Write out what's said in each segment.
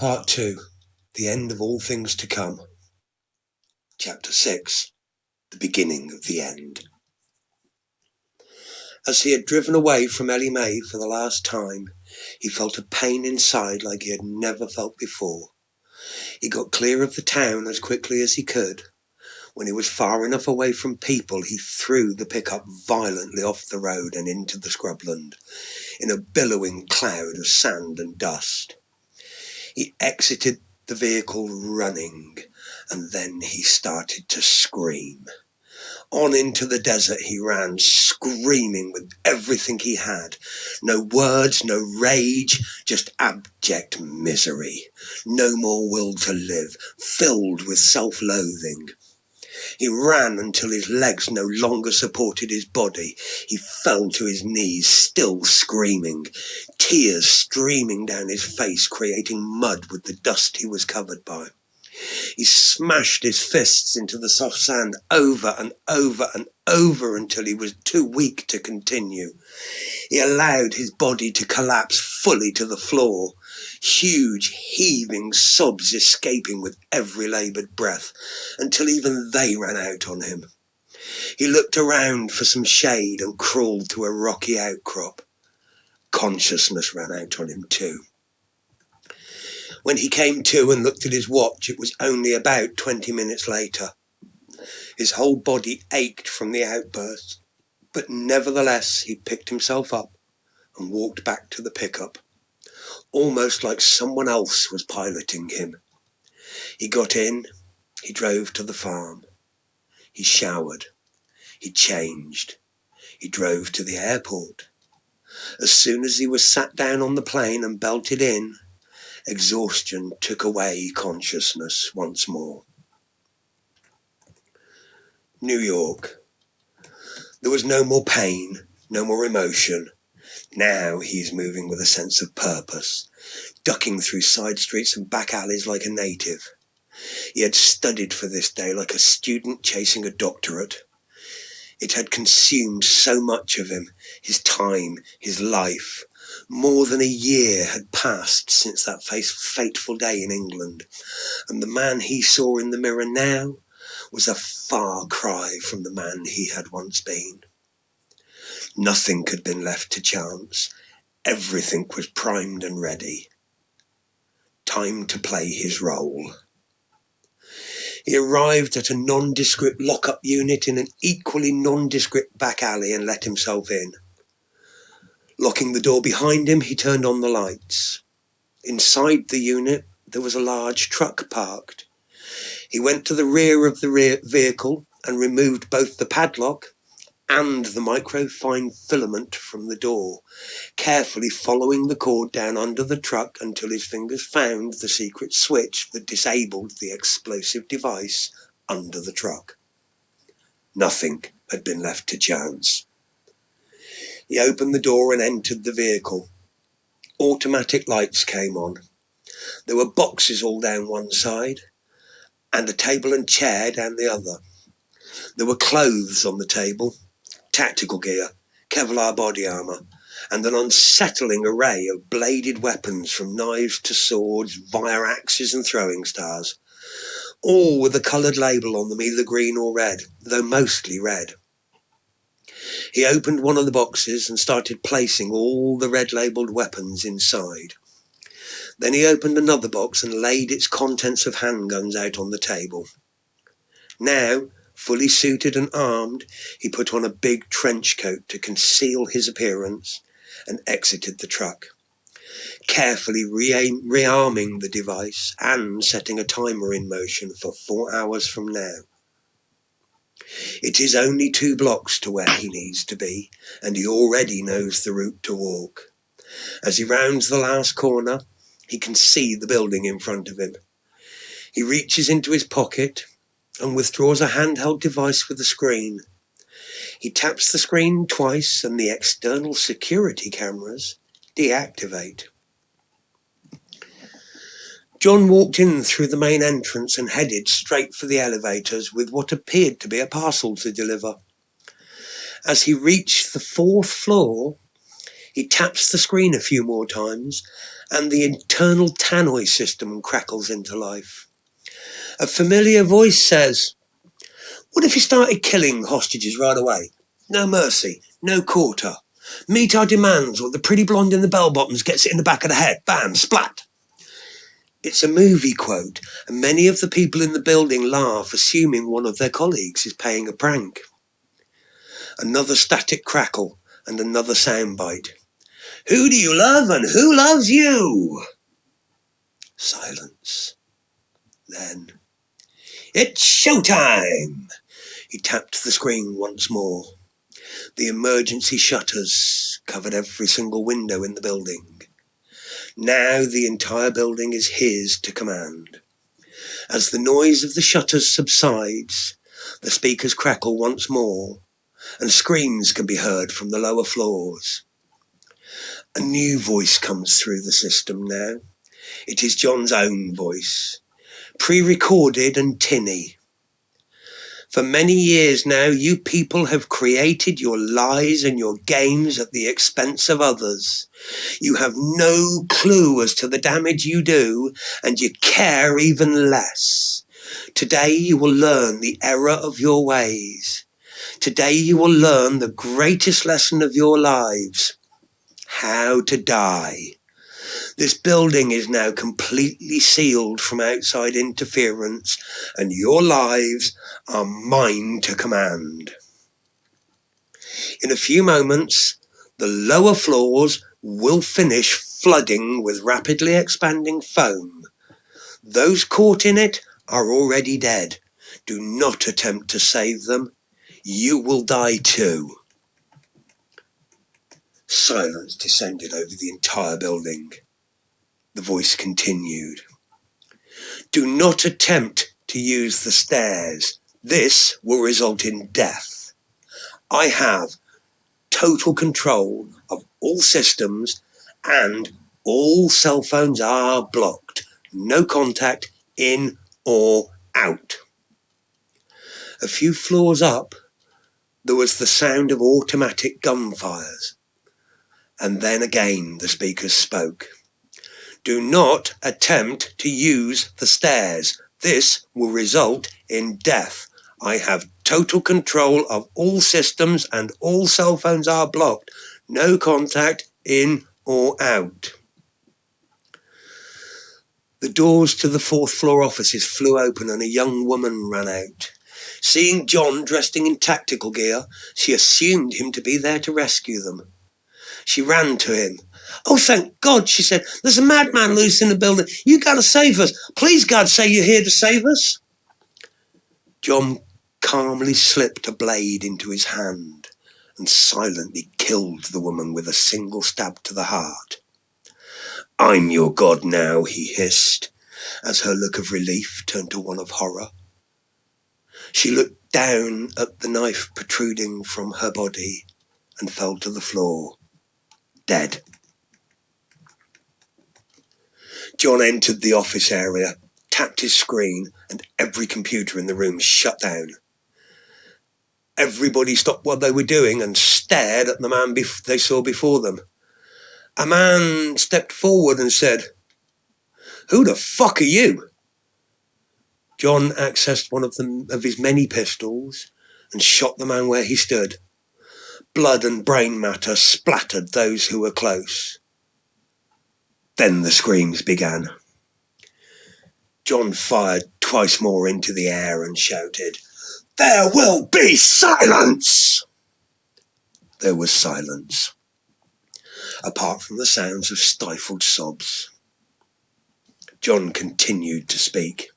Part 2. The End of All Things to Come. Chapter 6. The Beginning of the End. As he had driven away from Ellie Mae for the last time, he felt a pain inside like he had never felt before. He got clear of the town as quickly as he could. When he was far enough away from people, he threw the pickup violently off the road and into the scrubland, in a billowing cloud of sand and dust. He exited the vehicle running, and then he started to scream. On into the desert he ran, screaming with everything he had. No words, no rage, just abject misery. No more will to live, filled with self-loathing. He ran until his legs no longer supported his body. He fell to his knees, still screaming, tears streaming down his face, creating mud with the dust he was covered by. He smashed his fists into the soft sand over and over and over until he was too weak to continue. He allowed his body to collapse fully to the floor, huge heaving sobs escaping with every laboured breath, until even they ran out on him. He looked around for some shade and crawled to a rocky outcrop. Consciousness ran out on him too. When he came to and looked at his watch, it was only about 20 minutes later. His whole body ached from the outburst, but nevertheless he picked himself up and walked back to the pickup, almost like someone else was piloting him. He got in, he drove to the farm. He showered, he changed, he drove to the airport. As soon as he was sat down on the plane and belted in, exhaustion took away consciousness once more. New York. There was no more pain, no more emotion. Now he's moving with a sense of purpose, ducking through side streets and back alleys like a native. He had studied for this day like a student chasing a doctorate. It had consumed so much of him, his time, his life. More than a year had passed since that fateful day in England, and the man he saw in the mirror now was a far cry from the man he had once been. Nothing had been left to chance. Everything was primed and ready. Time to play his role. He arrived at a nondescript lock-up unit in an equally nondescript back alley and let himself in. Locking the door behind him, he turned on the lights. Inside the unit, there was a large truck parked. He went to the rear of the vehicle and removed both the padlock and the microfine filament from the door, carefully following the cord down under the truck until his fingers found the secret switch that disabled the explosive device under the truck. Nothing had been left to chance. He opened the door and entered the vehicle. Automatic lights came on. There were boxes all down one side and a table and chair down the other. There were clothes on the table, tactical gear, Kevlar body armour, and an unsettling array of bladed weapons from knives to swords via axes and throwing stars, all with a coloured label on them, either green or red, though mostly red. He opened one of the boxes and started placing all the red-labelled weapons inside. Then he opened another box and laid its contents of handguns out on the table. Now, fully suited and armed, he put on a big trench coat to conceal his appearance and exited the truck, carefully rearming the device and setting a timer in motion for 4 hours from now. It is only 2 blocks to where he needs to be, and he already knows the route to walk. As he rounds the last corner, he can see the building in front of him. He reaches into his pocket and withdraws a handheld device with a screen. He taps the screen twice and the external security cameras deactivate. John walked in through the main entrance and headed straight for the elevators with what appeared to be a parcel to deliver. As he reached the 4th floor, He taps the screen a few more times, and the internal tannoy system crackles into life. A familiar voice says, "What if you started killing hostages right away? No mercy, no quarter. Meet our demands, or the pretty blonde in the bell-bottoms gets it in the back of the head. Bam, splat." It's a movie quote, and many of the people in the building laugh, assuming one of their colleagues is paying a prank. Another static crackle, and another soundbite. "Who do you love and who loves you?" Silence. Then, "It's showtime!" He tapped the screen once more. The emergency shutters covered every single window in the building. Now the entire building is his to command. As the noise of the shutters subsides, the speakers crackle once more, and screams can be heard from the lower floors. A new voice comes through the system now. It is John's own voice, pre-recorded and tinny. "For many years now, you people have created your lies and your games at the expense of others. You have no clue as to the damage you do, and you care even less. Today you will learn the error of your ways. Today you will learn the greatest lesson of your lives: how to die. This building is now completely sealed from outside interference, and your lives are mine to command." In a few moments, the lower floors will finish flooding with rapidly expanding foam. Those caught in it are already dead. Do not attempt to save them. You will die too. Silence descended over the entire building. The voice continued. "Do not attempt to use the stairs. This will result in death. I have total control of all systems, and all cell phones are blocked. No contact in or out." A few floors up, there was the sound of automatic gunfires. And then again the speakers spoke. "Do not attempt to use the stairs. This will result in death. I have total control of all systems, and all cell phones are blocked. No contact in or out." The doors to the fourth floor offices flew open, and a young woman ran out. Seeing John dressed in tactical gear, she assumed him to be there to rescue them. She ran to him. "Oh, thank God," she said. "There's a madman loose in the building. You gotta save us. Please, God, say you're here to save us." John calmly slipped a blade into his hand and silently killed the woman with a single stab to the heart. "I'm your God now," he hissed, as her look of relief turned to one of horror. She looked down at the knife protruding from her body and fell to the floor, dead. John entered the office area, tapped his screen, and every computer in the room shut down. Everybody stopped what they were doing and stared at the man they saw before them. A man stepped forward and said, "Who the fuck are you?" John accessed one of his many pistols and shot the man where he stood. Blood and brain matter splattered those who were close. Then the screams began. John fired twice more into the air and shouted, "There will be silence!" There was silence, apart from the sounds of stifled sobs. John continued to speak.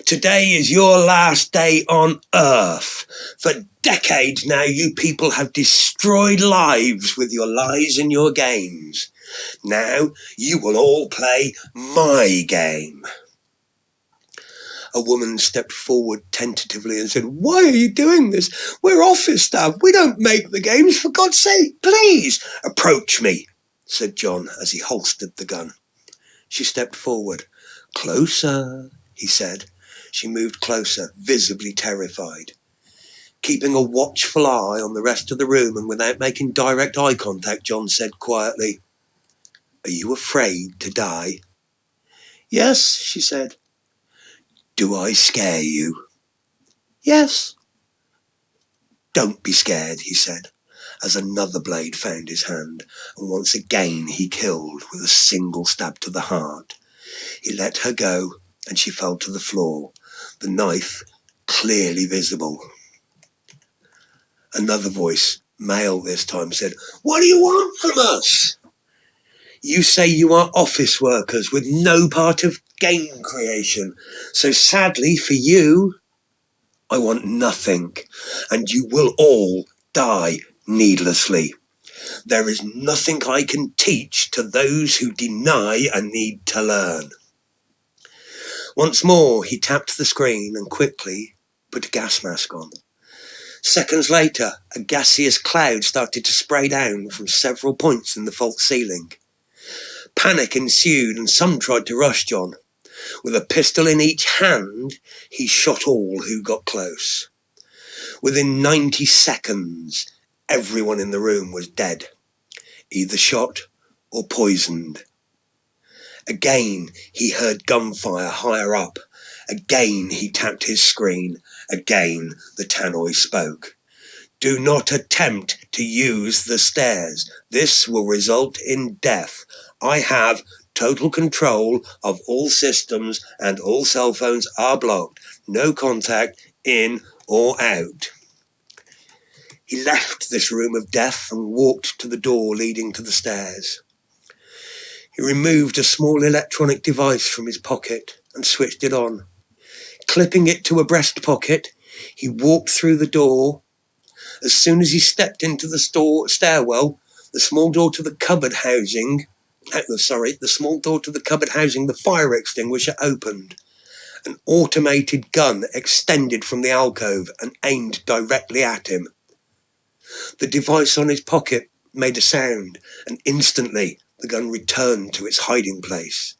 "Today is your last day on Earth. For decades now, you people have destroyed lives with your lies and your games. Now you will all play my game." A woman stepped forward tentatively and said, "Why are you doing this? We're office staff. We don't make the games. For God's sake, please." "Approach me," said John as he holstered the gun. She stepped forward. "Closer," he said. She moved closer, visibly terrified. Keeping a watchful eye on the rest of the room and without making direct eye contact, John said quietly, "Are you afraid to die?" "Yes," she said. "Do I scare you?" "Yes." "Don't be scared," he said, as another blade found his hand, and once again he killed with a single stab to the heart. He let her go, and she fell to the floor, the knife clearly visible. Another voice, male this time, said, "What do you want from us?" "You say you are office workers with no part of game creation. So sadly for you, I want nothing, and you will all die needlessly. There is nothing I can teach to those who deny a need to learn." Once more, he tapped the screen and quickly put a gas mask on. Seconds later, a gaseous cloud started to spray down from several points in the false ceiling. Panic ensued, and some tried to rush John. With a pistol in each hand, he shot all who got close. Within 90 seconds, everyone in the room was dead, either shot or poisoned. Again, he heard gunfire higher up. Again, he tapped his screen. Again, the tannoy spoke. "Do not attempt to use the stairs. This will result in death. I have total control of all systems and all cell phones are blocked. No contact in or out." He left this room of death and walked to the door leading to the stairs. He removed a small electronic device from his pocket and switched it on. Clipping it to a breast pocket, he walked through the door. As soon as he stepped into the stairwell, the small door to the cupboard housing, the fire extinguisher opened. An automated gun extended from the alcove and aimed directly at him. The device on his pocket made a sound, and instantly the gun returned to its hiding place.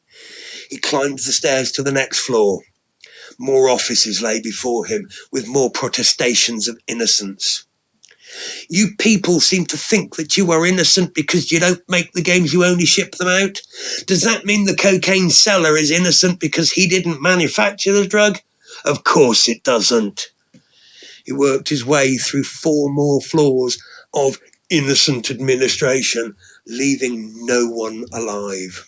He climbed the stairs to the next floor. More offices lay before him, with more protestations of innocence. "You people seem to think that you are innocent because you don't make the games, you only ship them out. Does that mean the cocaine seller is innocent because he didn't manufacture the drug? Of course it doesn't." He worked his way through 4 more floors of innocent administration, leaving no one alive.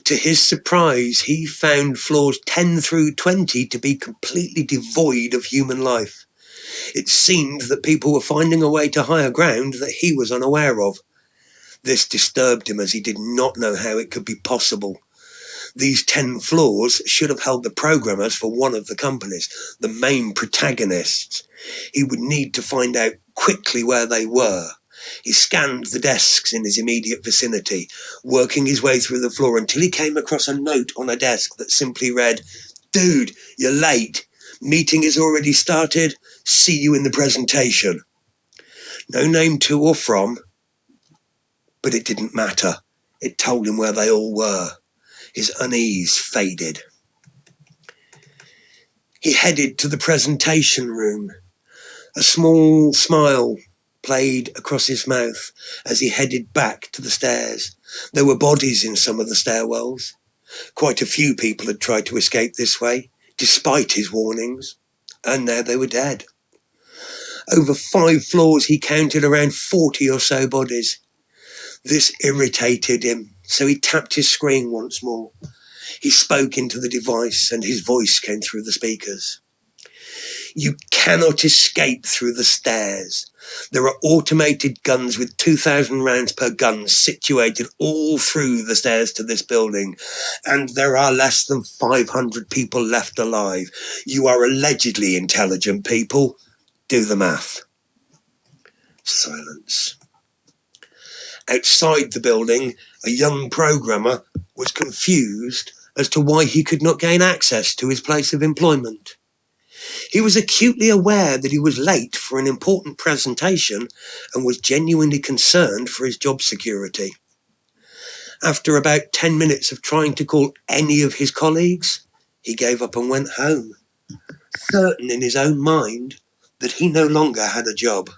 To his surprise, he found floors 10 through 20 to be completely devoid of human life. It seemed that people were finding a way to higher ground that he was unaware of. This disturbed him, as he did not know how it could be possible. These 10 floors should have held the programmers for one of the companies, the main protagonists. He would need to find out quickly where they were. He scanned the desks in his immediate vicinity, working his way through the floor until he came across a note on a desk that simply read, "Dude, you're late. Meeting is already started. See you in the presentation." No name to or from, but it didn't matter. It told him where they all were. His unease faded. He headed to the presentation room. A small smile played across his mouth as he headed back to the stairs. There were bodies in some of the stairwells. Quite a few people had tried to escape this way, despite his warnings, and now they were dead. Over 5 floors he counted around 40 or so bodies. This irritated him, so he tapped his screen once more. He spoke into the device, and his voice came through the speakers. "You cannot escape through the stairs. There are automated guns with 2,000 rounds per gun situated all through the stairs to this building, and there are less than 500 people left alive. You are allegedly intelligent people. Do the math." Silence. Outside the building, a young programmer was confused as to why he could not gain access to his place of employment. He was acutely aware that he was late for an important presentation and was genuinely concerned for his job security. After about 10 minutes of trying to call any of his colleagues, he gave up and went home, certain in his own mind that he no longer had a job.